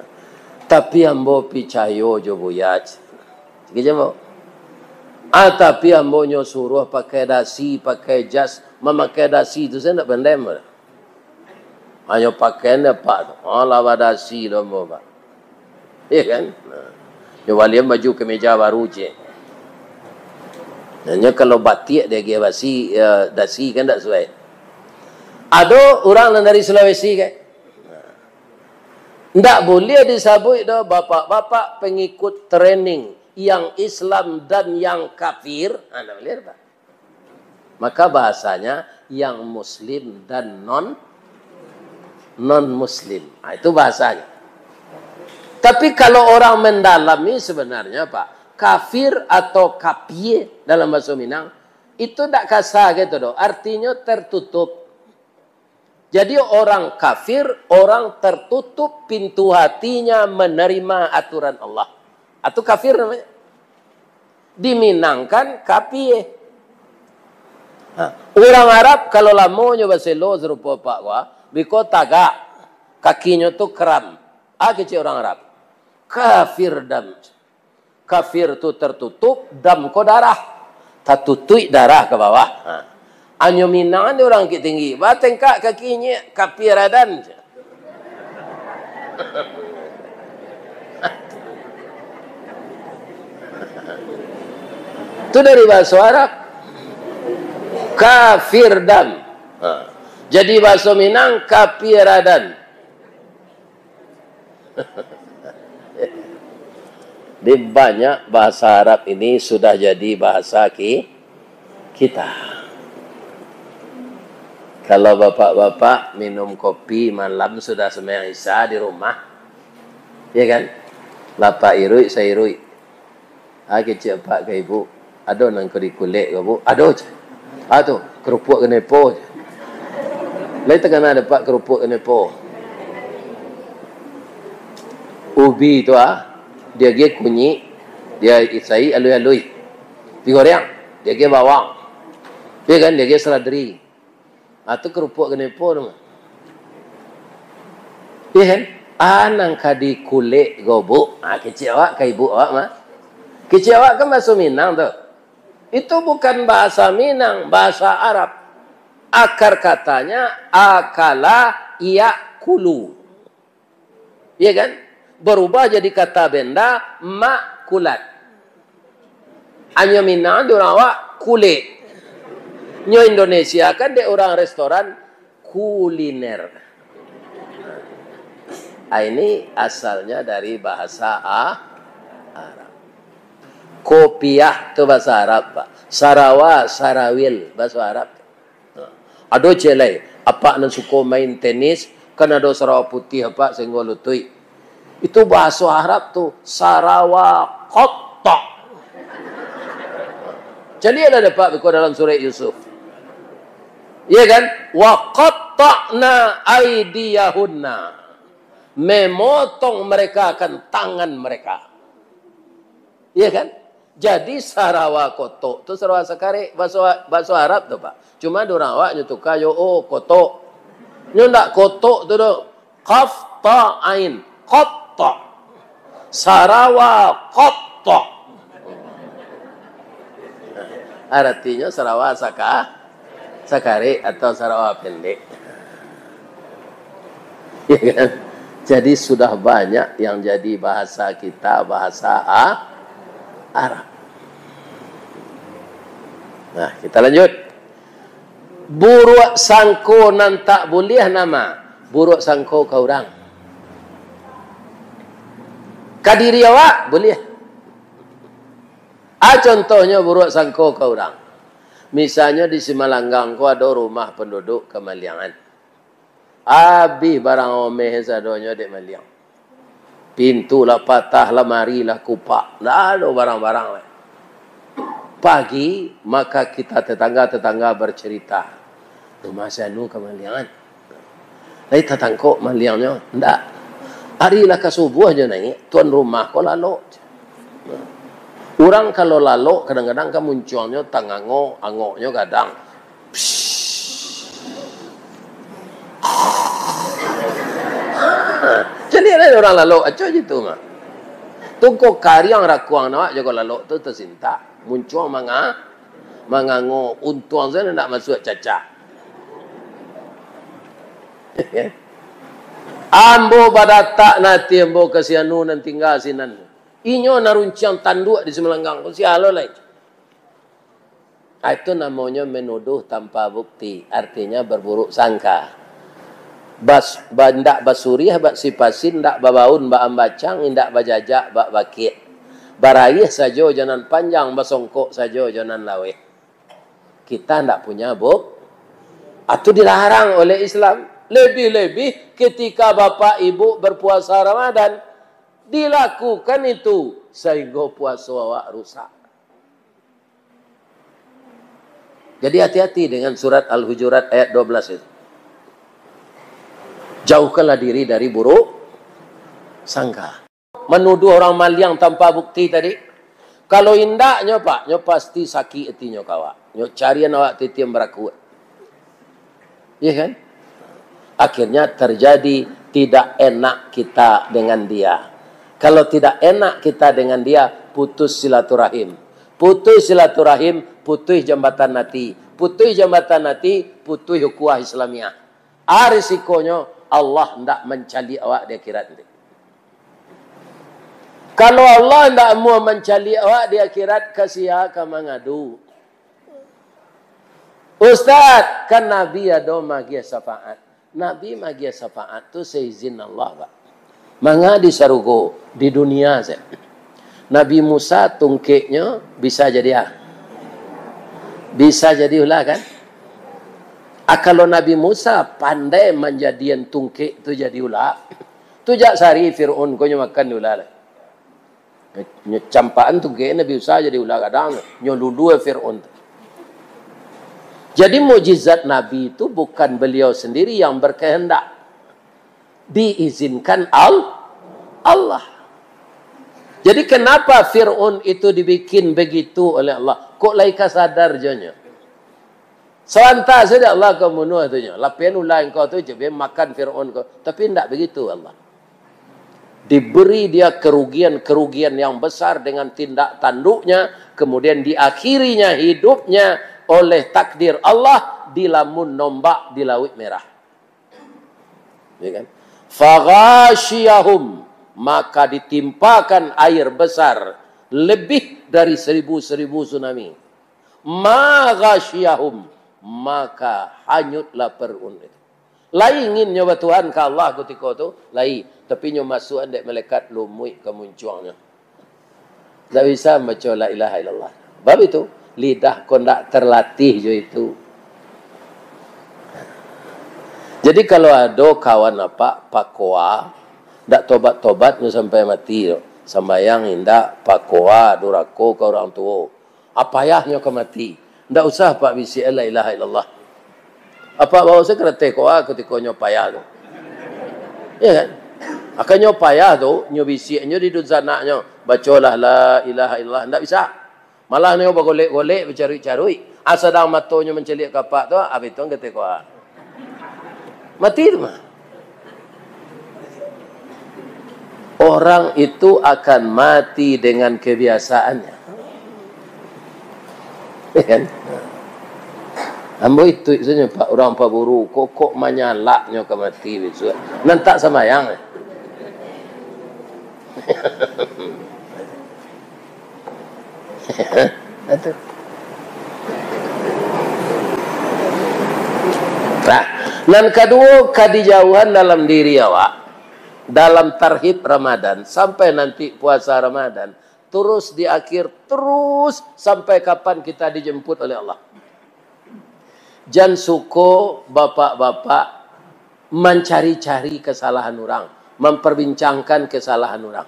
Tapi ambo picayo jo buyaj. Gitu mo. Tapi ambo nyo suruh pakai dasi, pakai jas, memakai dasi itu saya nak pandai mo. Hanya pakai ne Pak. Lawa dasi lo mo, Pak. Iya kan? Yo waliam baju kemeja baru je. Hanya kalau batik dia gaya basi dasi kan tak sesuai. Ada orang dari Sulawesi kan. Tak boleh disebut dah bapak-bapak pengikut training yang Islam dan yang kafir. Tak boleh, Pak. Maka bahasanya yang Muslim dan non-Muslim. Itu bahasanya. Tapi kalau orang mendalami sebenarnya, Pak, kafir atau kapie dalam bahasa Minang Itu tidak kasar gitu doh. Artinya tertutup. Jadi orang kafir, orang tertutup pintu hatinya menerima aturan Allah. Atau kafir namanya. Diminangkan kafir. Orang Arab kalau lamonyo baselo serupa pak gua, biko tagak kakinya tuh kram. Kecil orang Arab. Kafir dam. Kafir tu tertutup, dam ko darah. Tatutui darah ke bawah. Anyo minangan dia orang kit tinggi. Batengkak kakinya kafiradan. Itu dari bahasa Arab. Kafir dan. Jadi bahasa Minang kafiradan. Di banyak bahasa Arab ini sudah jadi bahasa kita. Kalau bapak-bapak minum kopi malam sudah sembahyang Isya di rumah, ya kan? Lapa irui, saya irui. Kecil pak ke ibu, ada nang keri kulit ke bu, ada je. Tu kerupuk kenepo je. Lain tengah ada pak kerupuk kenepo. Ubi tu dia ge kunyit, dia isai alui-alui. Digoreng, dia ge bawang. Dia kan dia ge seladri. Atau kerupuk kenepo tu. Iya kan? Anang kadi kulit gobo. Kecil awak ke ibu awak mah. Kecil awak kan bahasa Minang tu. Itu bukan bahasa Minang, bahasa Arab. Akar katanya akala yakulu. Iya kan? Berubah jadi kata benda makulat. Hanya Minang di orang awak kulit. Nyo Indonesia kan dia orang restoran kuliner. Ini asalnya dari bahasa Arab. Kopiah itu bahasa Arab, Pak. Sarawa, sarawil bahasa Arab. Ada celai, apa nan suka main tenis, kan ada Sarawak putih apa senggol lutui. Itu bahasa Arab tuh Sarawak kotak. Jadi ada dapat biko dalam surah Yusuf. Iya kan? Wa qatta'na aydiyahunna. Memotong mereka akan tangan mereka. Iya kan? Jadi Sarawak kotok itu Sarawak sakare bahasa Arab tuh Pak. Cuma dorang awak nyetuka yo kotok. Nyo ndak kotok tu do. Qaf ta ain. Qatta. Sarawak qatta. Artinya Sarawak sakare atau Sarawak pendek. Ya kan? Jadi sudah banyak yang jadi bahasa kita bahasa Arab. Nah, kita lanjut. Buruk sangko nan tak boleh nama. Buruk sangko ke orang. Kadiri awak boleh. Contohnya buruk sangko ke orang. Misalnya di Simalanggang ko ada rumah penduduk kemaliangan. Habis barang omeh sadonya dek maliang. Pintu lah patah, lemari lah kupak. Lah ada barang-barang. Pagi, maka kita tetangga-tetangga bercerita. Rumah sanu kemaliangan. Lalu tetangkok maliangnya. Tidak. Hari lah ke subuh aja naik. Tuan rumah kau lalu. Orang kalau lalu, kadang-kadang kan munculnya tangango, angoknya kadang. Jadi ada orang lalu aja gitu mah. Tungko karyang rakuang nawak jago lalu tu tersinta. Muncul mangango untuang saya nak masuk caca. Ambo badatak nanti ambo kasianu nan tinggal sinan. Inyo naruncang tanduk di Semelanggang. Sialo lah. Itu namanya menuduh tanpa bukti. Artinya berburuk sangka. Ndak basuriah bak sipasin, ndak babaun bak ambacang, ndak bajajak bak bakit. Barayih saja janan panjang, basongkok saja janan lawe. Kita ndak punya Itu dilarang oleh Islam. Lebih-lebih ketika bapak ibu berpuasa Ramadan. Dilakukan itu sehingga puasa awak rusak. Jadi hati-hati dengan surat Al-Hujurat ayat 12 itu. Jauhkanlah diri dari buruk sangka. Menuduh orang maliang tanpa bukti tadi. Kalau indaknya pak, nyo pasti sakit hati nyo kawak. Nyo carian awak titi yang beraku. Iya kan? Akhirnya terjadi tidak enak kita dengan dia. Kalau tidak enak kita dengan dia, putus silaturahim. Putus silaturahim, putus jambatan hati. Putus jambatan hati, putus ukhuwah Islamiyah. Risikonya Allah hendak mencali awak di akhirat nanti. Kalau Allah hendak mau mencali awak di akhirat, kasih ka mangadu. Ustaz, kan Nabi ada magia syafaat. Nabi magia syafaat tu seizin Allah, Pak. Manga di sarugo di dunia saya. Nabi Musa tungkeknya bisa jadi bisa jadi ulah kan? Kalau Nabi Musa pandai menjadian tungkek tu jadi ulah, tu jak sari Fir'aun ko makan ulah lah. Campaan tungkek Nabi Musa jadi ulah kadang nyolulu Fir'aun. Jadi mukjizat Nabi itu bukan beliau sendiri yang berkehendak. Diizinkan Allah. Jadi kenapa Fir'aun itu dibikin begitu oleh Allah? Kok laika sadar janya? Sewanta saja Allah kau bunuh tu nya. Lapian ulah engkau tu je makan Fir'aun kau. Tapi tidak begitu Allah. Diberi dia kerugian yang besar dengan tindak tanduknya. Kemudian diakhirinya hidupnya oleh takdir Allah di lamun nombak di Laut Merah. Ya kan? Faghashiyahum, maka ditimpakan air besar lebih dari 1000 tsunami. Ma ghashiyahum, maka hanyutlah Fir'aun itu. Lai ingin nyoba Tuhan ke Allah ketika itu, lai, tapi nyoba masuk andek malaikat lumui kemuncuannya. Tak bisa baca la ilaha illallah. Bab itu lidah kau tak terlatih je itu. Jadi kalau ada kawan apa pakwa, tak tobat-tobat sampai mati, sembahyang indak pakwa durako ke orang tua. Apa yahnya ke mati? Tak usah pak bisi la ilaha illallah. Apa bawa saya kereta koa ketika nyopayah tu. Ya kan? Akan nyopayah tu, nyobisi nyo di duzanaknya, bacalah la ilaha illallah, tak bisa. Malah nyo bagolek-golek bercarui-carui. Asadang matonya mencelik kapak tu, apa itu kata koa. Mati itu mah. Orang itu akan mati dengan kebiasaannya. Ya kan? Ambo itu saja Pak orang paburu kok menyalaknya ke mati besok. Nantak samayang. Nah, dan kedua kadijauhan dalam diri awak dalam tarhib Ramadan sampai nanti puasa Ramadan terus di akhir terus sampai kapan kita dijemput oleh Allah. Jangan suko bapak-bapak mencari-cari kesalahan orang, memperbincangkan kesalahan orang.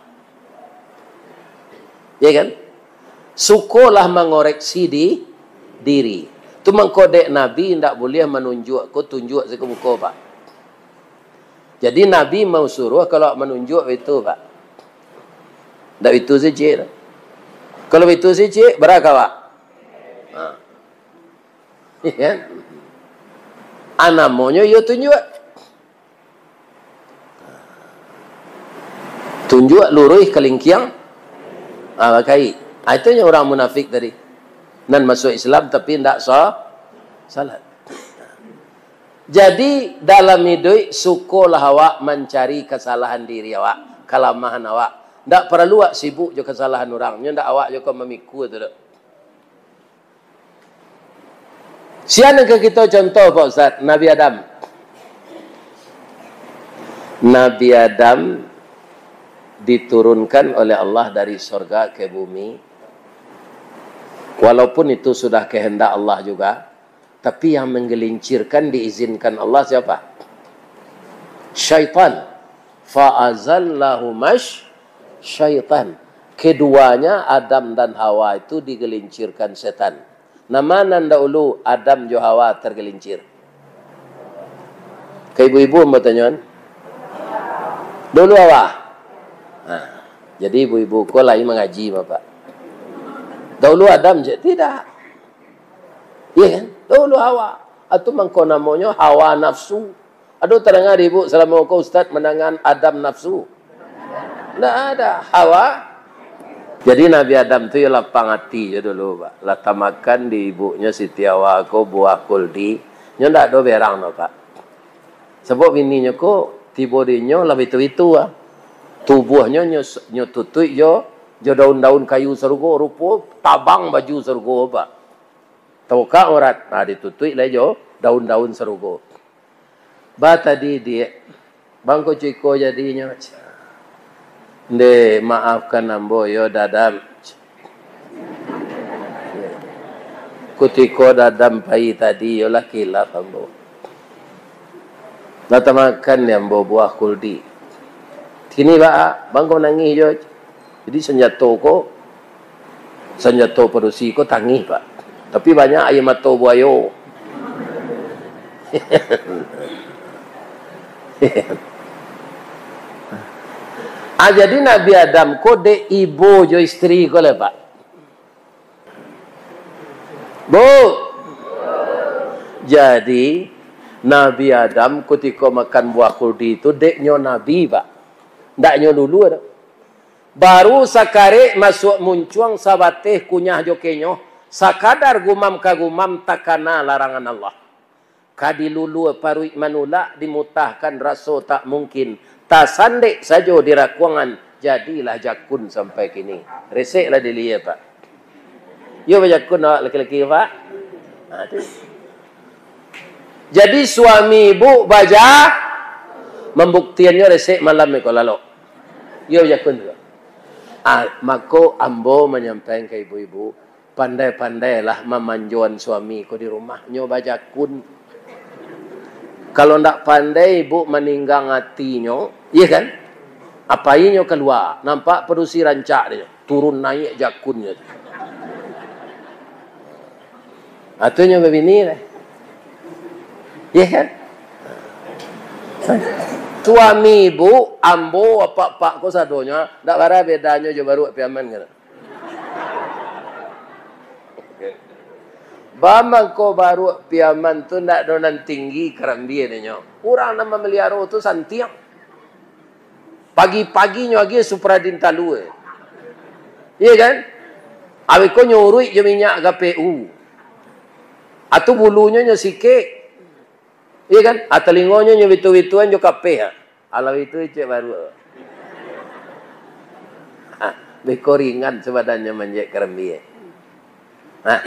Ya kan? Sukolah mengoreksi diri. Itu mengkodek Nabi tidak boleh menunjuk, kau tunjuk saya ke muka Pak. Jadi Nabi mau suruh kalau menunjuk itu Pak. Tak itu saja. Kalau itu saja berapa Pak? Ya. Anamonya yo tunjuk. Tunjuk lurus kelingkiang. Pakai. Itu yang orang munafik tadi. Dan masuk Islam tapi tidak salat. Jadi dalam hidup sukolah awak mencari kesalahan diri awak, kelemahan awak. Tak perlu awak sibuk je kesalahan orang. Ndak awak je kau memikul tu. Siapa yang kita contoh Pak Ustaz? Nabi Adam. Nabi Adam diturunkan oleh Allah dari surga ke bumi. Walaupun itu sudah kehendak Allah juga. Tapi yang menggelincirkan diizinkan Allah siapa? Syaitan. Fa'azallahumash syaitan. Keduanya Adam dan Hawa itu digelincirkan setan. Namanan dahulu Adam jo Hawa tergelincir. Ke ibu-ibu mau tanyakan? Dulu Hawa. Nah, jadi ibu-ibu kau lagi mengaji Bapak. Dahulu Adam je tidak. Iya kan? Dahulu Hawa. Atau mangko namanya Hawa nafsu. Aduh terdengar ibu selama kau Ustaz menangan Adam nafsu. Tidak ada. Hawa. Jadi Nabi Adam tu ialah pangati je dulu Pak. Lata makan di ibunya Siti Hawa ko buah kuldi. Nya ndak do berang no Pak. Sebab bininya ko tiba dinyo lebih itu ah. Tubuhnya nyo tutui jo daun-daun kayu surga rupa tabang baju surga Pak. Tauka orat. Nah ditutui lah jo daun-daun surga. Ba tadi dia bangko ciko jadinya. Nde maafkan ambo yo dadam. Kutiko dadam pai tadi yo lah kilap ambo. Nata makan ya ambo buah kuldi. Kini ba bangko nangis yo. Jadi senjata perusi ko tangih Pak. Tapi banyak ayam atau buayo. Jadi Nabi Adam kode ibu jo istri ko le Pak. Bu. Jadi Nabi Adam ketika makan buah kuldi itu deknya Nabi Pak. Ndaknya dulu ada. Baru sakare masuk muncuang sabateh kunyah jokenyo. Sakadar gumam kagumam takana larangan Allah. Kadilulu parui manula dimutahkan raso tak mungkin. Tasandek saja di rakuangan. Jadilah jakun sampai kini. Reseklah dilihat Pak. Yo jakun awak laki-laki Pak. Jadi suami ibu baja. Membuktiannya resek malam ni kalau. Yo jakun juga. Maka ambo menyampaikan ke ibu-ibu. Pandai-pandailah memanjuan suami ko di rumah. Nyo bajakun. Kalau ndak pandai ibu meninggang hatinya, iya kan? Apa inyo keluar? Nampak perusi rancak dia. Turun naik jakunnya. Atunya begini lah. Iya kan? Suami ibu, ambo, apa-apa ko sadonya, ndak bara bedanya jo baru piaman kan. Bamang ko baru piaman tu ndak donan tinggi kerambi dia. Orang nama melihara tu santiang. Pagi-paginya lagi supradin talu. Iya kan? Awi ko nyurui je minyak GPU. Atau bulunya nya sikit. Iya kan? Atalingonya nya witu-wituan jo KP. Alau itu cek baru. Beko ringan sebadannya menjek kerambi. Nah.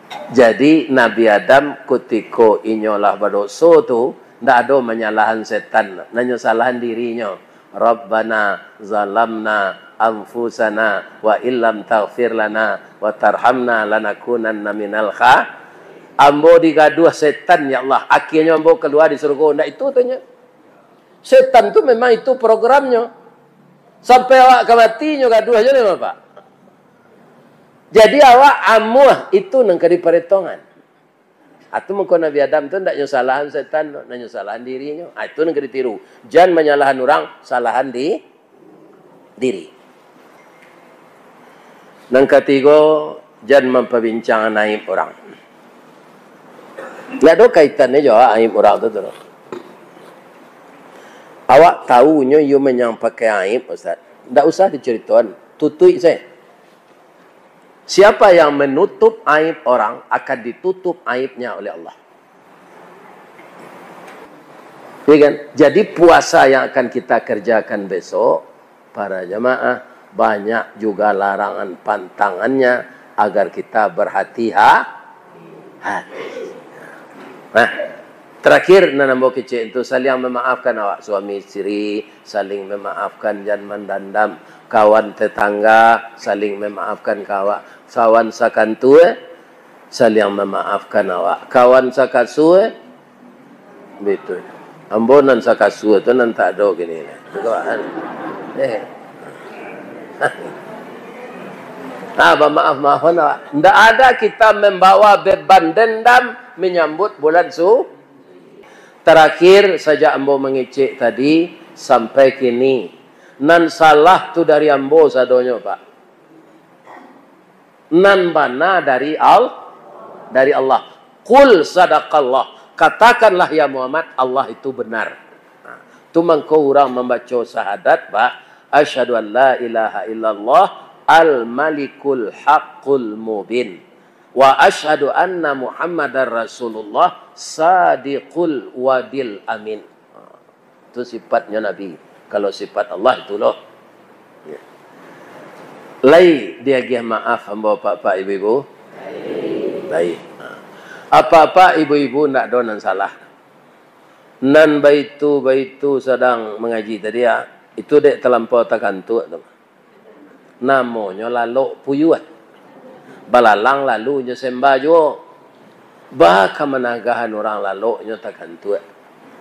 Jadi Nabi Adam ketika inyolah berdosa tu ndak ada menyalahan setan, nanya salahan dirinya. Rabbana zalamna anfusana wa illam taghfir lana wa tarhamna lanakunanna minal Ambo digaduh setan ya Allah. Akhirnya ambo keluar di surga. Ndak itu tanya. Setan tu memang itu programnya. Sampai awak kematinya gaduh aja nih Bapak. Jadi awak amuah itu nang kadi peretongan. Atau mungkin Nabi Adam tu ndak nyalahan setan, ndak nyalahan dirinya. Itu nang kadi tiru. Jangan menyalahan orang, salahan di diri. Nang ketiga, jangan memperbincangkan aib orang. Ndak ada kaitannya juga aib orang tu terus. Awak tahunya you menyang pakai aib Ustaz. Ndak usah diceritakan, tutui saya. Siapa yang menutup aib orang akan ditutup aibnya oleh Allah. Kan? Jadi puasa yang akan kita kerjakan besok, para jamaah, banyak juga larangan pantangannya agar kita berhati-hati. Nah, terakhir nanambo kecil itu saling memaafkan awak suami istri, saling memaafkan jangan mendandam. Kawan tetangga saling memaafkan kawan sakantu saling memaafkan awak. Kawan sakasue betul. Ambonan sakasue tu nan tak ada gini. Kawan. Maaf. Tidak ada kita membawa beban dendam menyambut bulan Terakhir saja ambo mengecek tadi sampai kini. Nan salah tu dari ambo sadonyo Pak. Nan bana dari Allah. Qul sadaqallah. Katakanlah ya Muhammad, Allah itu benar. Tu mangko orang membaca syahadat Pak. Asyhadu an la ilaha illallah al-malikul haqqul mubin. Wa asyhadu anna Muhammadar Rasulullah sadiqul wadil amin. Itu sifatnya Nabi. Kalau sifat Allah itu loh. Ya. Lai dia gih maaf hamba bapak ibu-ibu. Baik. Apa-apa ibu-ibu nak donan salah. Nan baitu sedang mengaji tadi ya. Itu dek terlampau takantu. Namanya lalu puyuan. Balalang lalu nyo sembah jo. Baka menagahan orang lalu nyo takantu.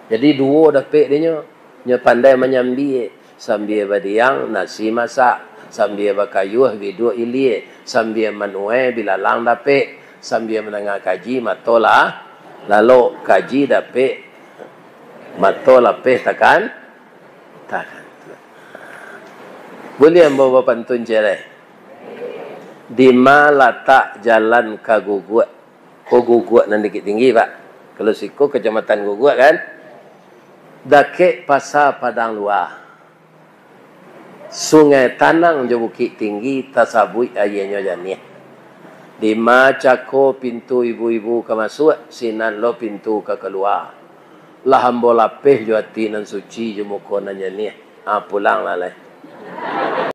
Jadi dua dapet dia nyo. Nyo pandai menyambi. Sambil badiang nasi masak. Sambil bakayuh bidu ilie. Sambil manuai bilalang dapet. Sambil menengah kaji matola. Lalu kaji dapet. Matola peh takan. Boleh bawa pantun cerai. Di mana letak jalan ke Guguak? Ko Guguak nan dikit tinggi Pak. Kalau siku kecamatan Guguak kan. Dakek pasar Padang Luar. Sungai Tanang jo Bukit Tinggi tasabui ayahnya janiah. Di macako pintu ibu-ibu ke masuk, sinan lo pintu ke keluar. Lah hambo lapeh jo ati nan suci jo mukona janiah. Pulang lah leh.